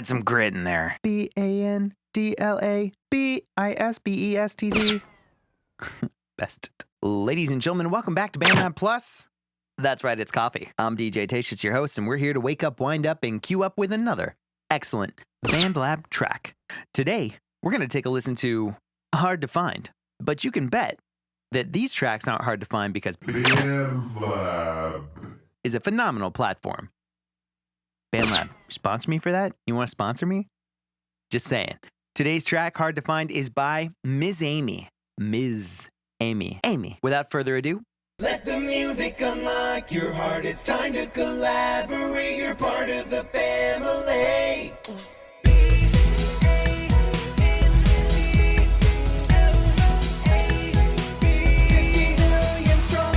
Add some grit in there. BandLabBESTZ. Best. Ladies and gentlemen, welcome back to BandLab Plus. That's right, it's coffee. I'm DJTatious, your host, and we're here to wake up, wind up, and queue up with another excellent BandLab track. Today, we're going to take a listen to Hard to Find, but you can bet that these tracks aren't hard to find because BandLab is a phenomenal platform. BandLab, sponsor me for that? You want to sponsor me? Just saying. Today's track, Hard to Find, is by MzAmi. MzAmi. Without further ado, let the music unlock your heart. It's time to collaborate. You're part of the family.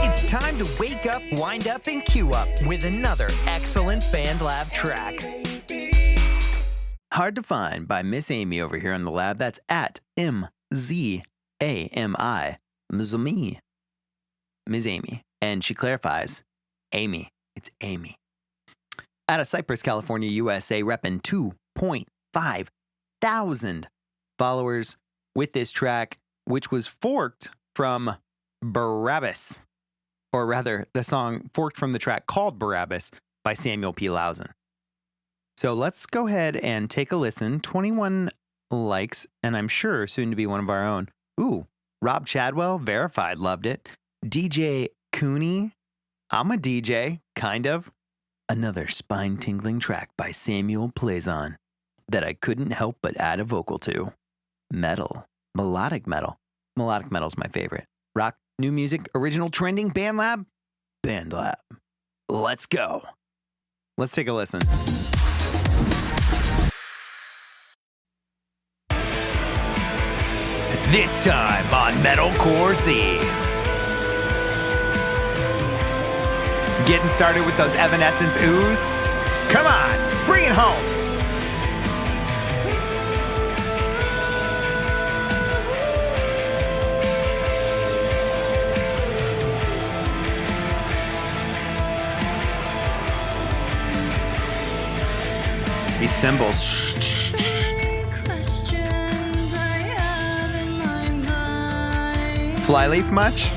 It's time to wake up, wind up, and queue up with another excellent BandLab track. Hard to Find by MzAmi over here in the lab. That's at MzAmi. MzAmi. MzAmi. And she clarifies, Amy. It's Amy. Out of Cypress, California, USA, repping 2.5 thousand followers with this track, which was forked from Barabbas. Or rather, the song forked from the track called Barabbas by Samuel P. Lausen. So let's go ahead and take a listen. 21 likes, and I'm sure soon to be one of our own. Ooh, Rob Chadwell, verified, loved it. DJ Cooney, I'm a DJ, kind of. Another spine-tingling track by Samuel Plazon that I couldn't help but add a vocal to. Metal. Melodic metal. Melodic metal's my favorite. Rock, new music, original trending, BandLab. BandLab. Let's go. Let's take a listen. This time on Metalcore Z. Getting started with those Evanescence oohs. Come on, bring it home. These cymbals. Flyleaf much?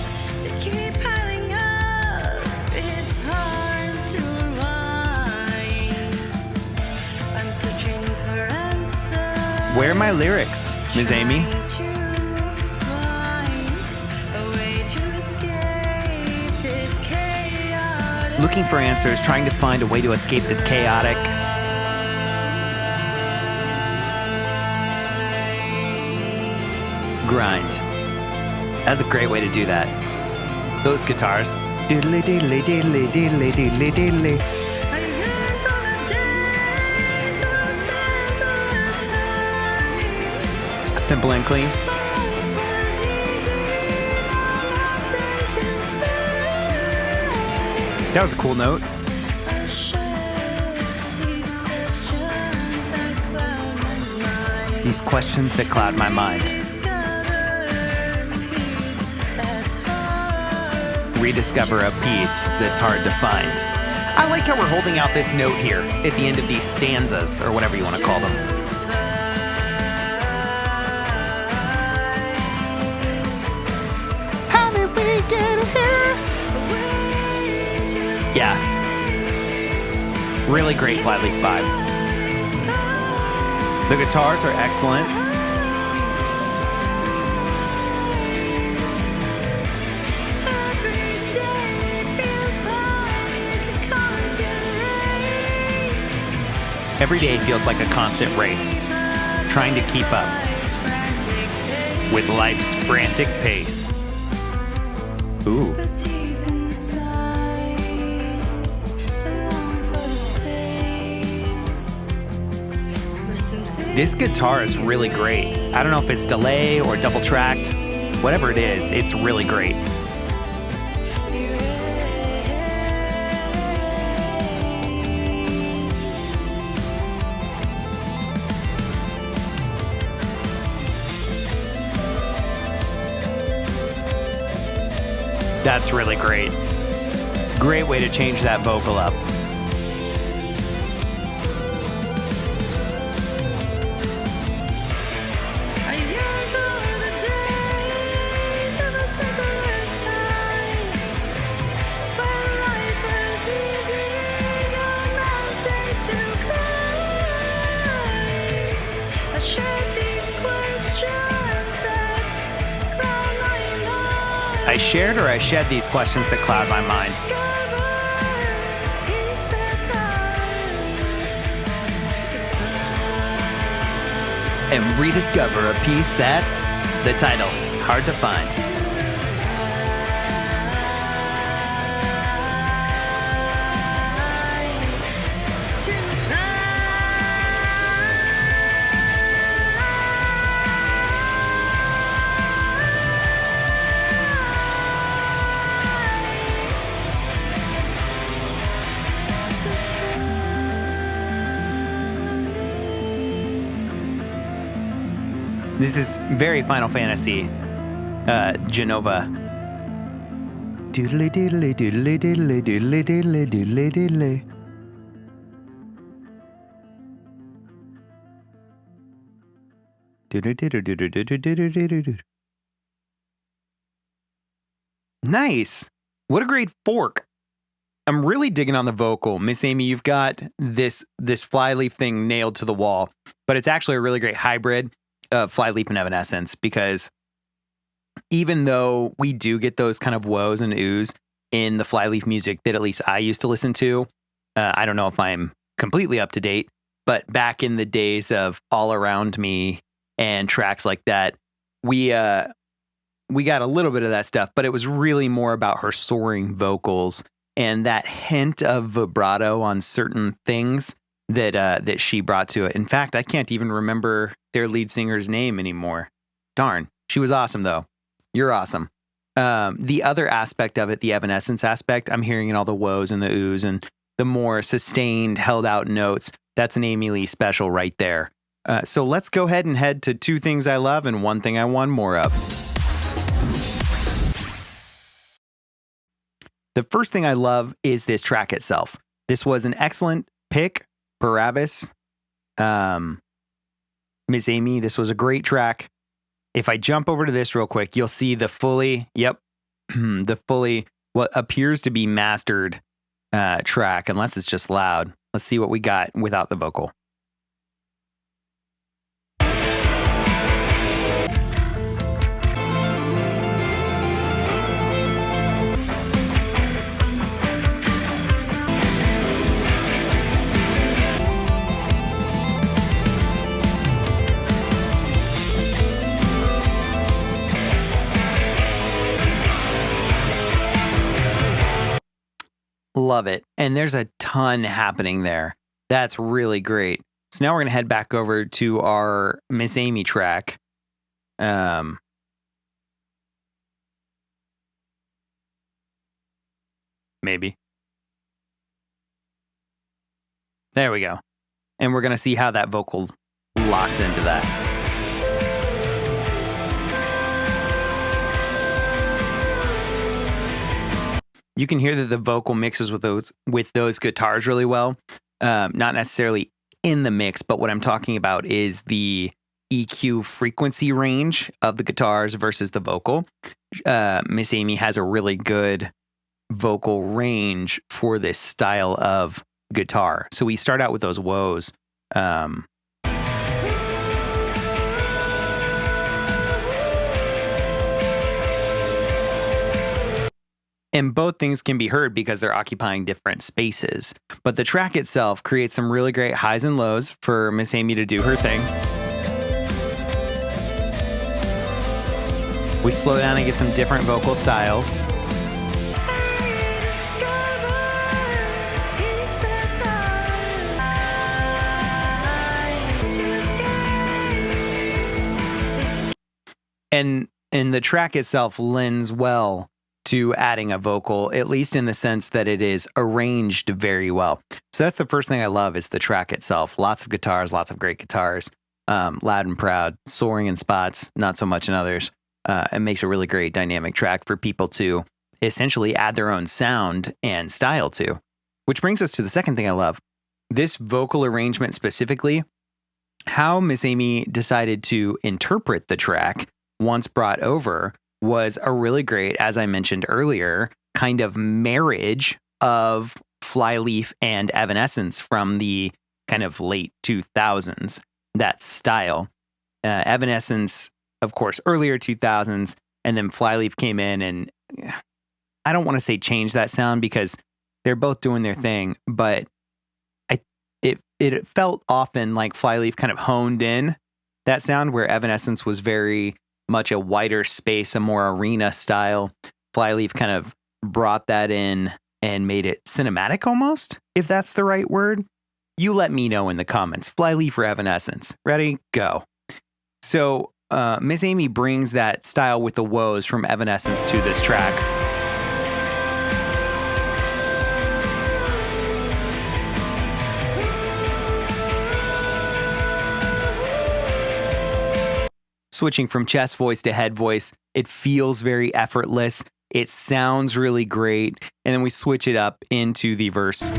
Where are my lyrics, MzAmi? Looking for answers, trying to find a way to escape this chaotic. Grind. That's a great way to do that. Those guitars. Diddly diddly diddly diddly diddly diddly. Simple and clean. That was a cool note. These questions that cloud my mind. Rediscover a piece that's hard to find. I like how we're holding out this note here at the end of these stanzas, or whatever you want to call them. How did we get here? Yeah. Really great Flyleaf vibe. The guitars are excellent. Every day feels like a constant race, trying to keep up with life's frantic pace. Ooh. This guitar is really great. I don't know if it's delay or double tracked. Whatever it is, it's really great. That's really great. Great way to change that vocal up. I shared or I shed these questions that cloud my mind. And rediscover a piece that's the title, hard to find. This is very Final Fantasy, Genova. Doodly doodly doodly doodly doodly doodly doodly doodly. Nice. What a great fork. I'm really digging on the vocal. MzAmi, you've got this Flyleaf thing nailed to the wall, but it's actually a really great hybrid of Flyleaf and Evanescence, because even though we do get those kind of woes and oohs in the Flyleaf music that at least I used to listen to, I don't know if I'm completely up to date, but back in the days of All Around Me and tracks like that, we got a little bit of that stuff, but it was really more about her soaring vocals and that hint of vibrato on certain things that she brought to it. In fact, I can't even remember their lead singer's name anymore. Darn. She was awesome, though. You're awesome. The other aspect of it, the Evanescence aspect, I'm hearing in all the woes and the oohs and the more sustained, held out notes. That's an Amy Lee special right there. So let's go ahead and head to two things I love and one thing I want more of. The first thing I love is this track itself. This was an excellent pick. Barabbas, MzAmi, this was a great track. If I jump over to this real quick, you'll see the fully, what appears to be mastered track, unless it's just loud. Let's see what we got without the vocal. Love it. And there's a ton happening there. That's really great. So now we're going to head back over to our MzAmi track. Maybe. There we go. And we're going to see how that vocal locks into that. You can hear that the vocal mixes with those guitars really well. Not necessarily in the mix, but what I'm talking about is the EQ frequency range of the guitars versus the vocal. MzAmi has a really good vocal range for this style of guitar. So we start out with those woes. And both things can be heard because they're occupying different spaces. But the track itself creates some really great highs and lows for MzAmi to do her thing. We slow down and get some different vocal styles. And the track itself lends well to adding a vocal, at least in the sense that it is arranged very well. So that's the first thing I love is the track itself. Lots of guitars, lots of great guitars, loud and proud, soaring in spots, not so much in others. It makes a really great dynamic track for people to essentially add their own sound and style to. Which brings us to the second thing I love. This vocal arrangement specifically, how MzAmi decided to interpret the track once brought over was a really great, as I mentioned earlier, kind of marriage of Flyleaf and Evanescence from the kind of late 2000s, that style. Evanescence, of course, earlier 2000s, and then Flyleaf came in I don't want to say change that sound because they're both doing their thing, but it felt often like Flyleaf kind of honed in that sound where Evanescence was very much a wider space, a more arena style. Flyleaf kind of brought that in and made it cinematic almost, if that's the right word. You let me know in the comments. Flyleaf or Evanescence? Ready? Go. So MzAmi brings that style with the woes from Evanescence to this track. Switching from chest voice to head voice, it feels very effortless. It sounds really great. And then we switch it up into the verse.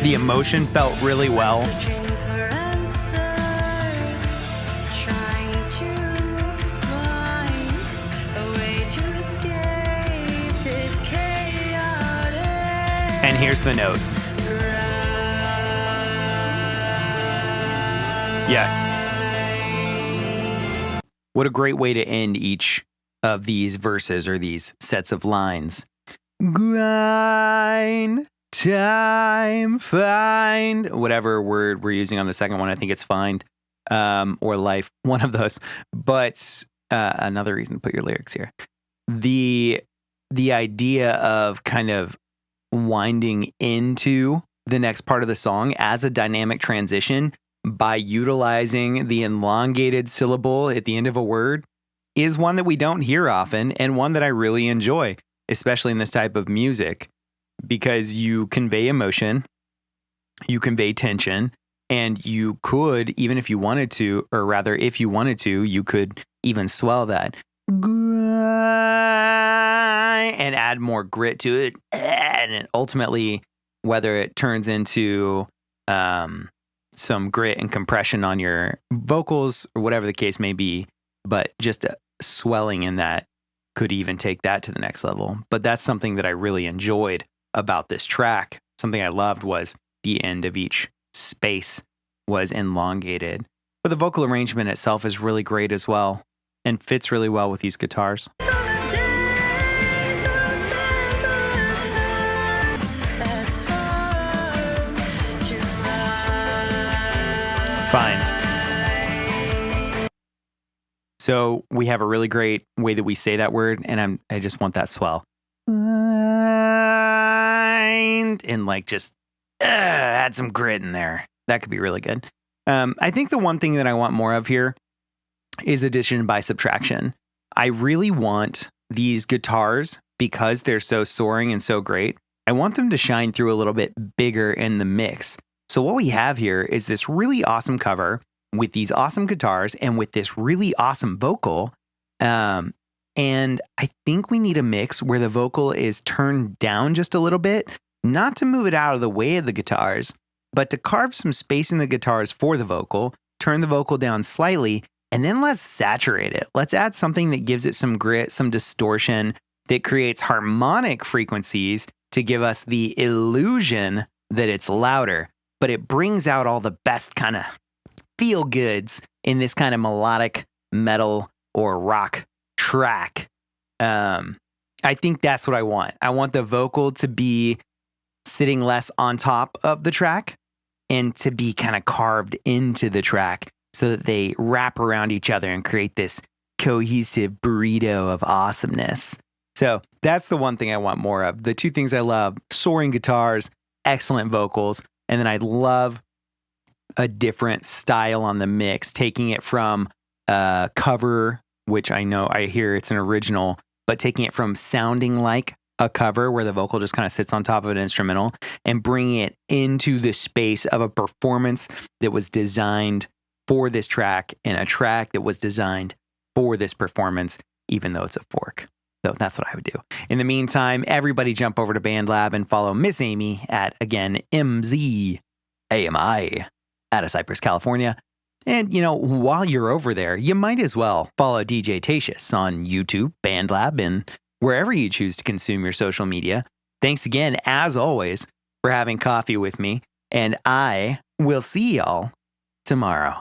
The emotion felt really well. And here's the note. Yes. What a great way to end each of these verses or these sets of lines. Grind, time, find, whatever word we're using on the second one. I think it's find or life, one of those. But another reason to put your lyrics here. The idea of kind of winding into the next part of the song as a dynamic transition by utilizing the elongated syllable at the end of a word is one that we don't hear often and one that I really enjoy, especially in this type of music, because you convey emotion, you convey tension, and you could, even if you wanted to, or rather, if you wanted to, you could even swell that and add more grit to it. And ultimately, whether it turns into some grit and compression on your vocals or whatever the case may be, but just a swelling in that could even take that to the next level. But that's something that I really enjoyed about this track. Something I loved was the end of each space was elongated. But the vocal arrangement itself is really great as well and fits really well with these guitars. Find. So we have a really great way that we say that word, and I just want that swell. Find, and like just add some grit in there. That could be really good. I think the one thing that I want more of here is addition by subtraction. I really want these guitars, because they're so soaring and so great, I want them to shine through a little bit bigger in the mix. So what we have here is this really awesome cover with these awesome guitars and with this really awesome vocal. And I think we need a mix where the vocal is turned down just a little bit, not to move it out of the way of the guitars, but to carve some space in the guitars for the vocal, turn the vocal down slightly, and then let's saturate it. Let's add something that gives it some grit, some distortion, that creates harmonic frequencies to give us the illusion that it's louder. But it brings out all the best kind of feel goods in this kind of melodic metal or rock track. I think that's what I want. I want the vocal to be sitting less on top of the track and to be kind of carved into the track so that they wrap around each other and create this cohesive burrito of awesomeness. So that's the one thing I want more of. The two things I love: soaring guitars, excellent vocals. And then I'd love a different style on the mix, taking it from a cover, which I hear it's an original, but taking it from sounding like a cover where the vocal just kind of sits on top of an instrumental and bringing it into the space of a performance that was designed for this track and a track that was designed for this performance, even though it's a fork. So that's what I would do. In the meantime, everybody jump over to BandLab and follow MzAmi at, again, MzAmi out of Cypress, California. And, while you're over there, you might as well follow DJTatious on YouTube, BandLab, and wherever you choose to consume your social media. Thanks again, as always, for having coffee with me. And I will see y'all tomorrow.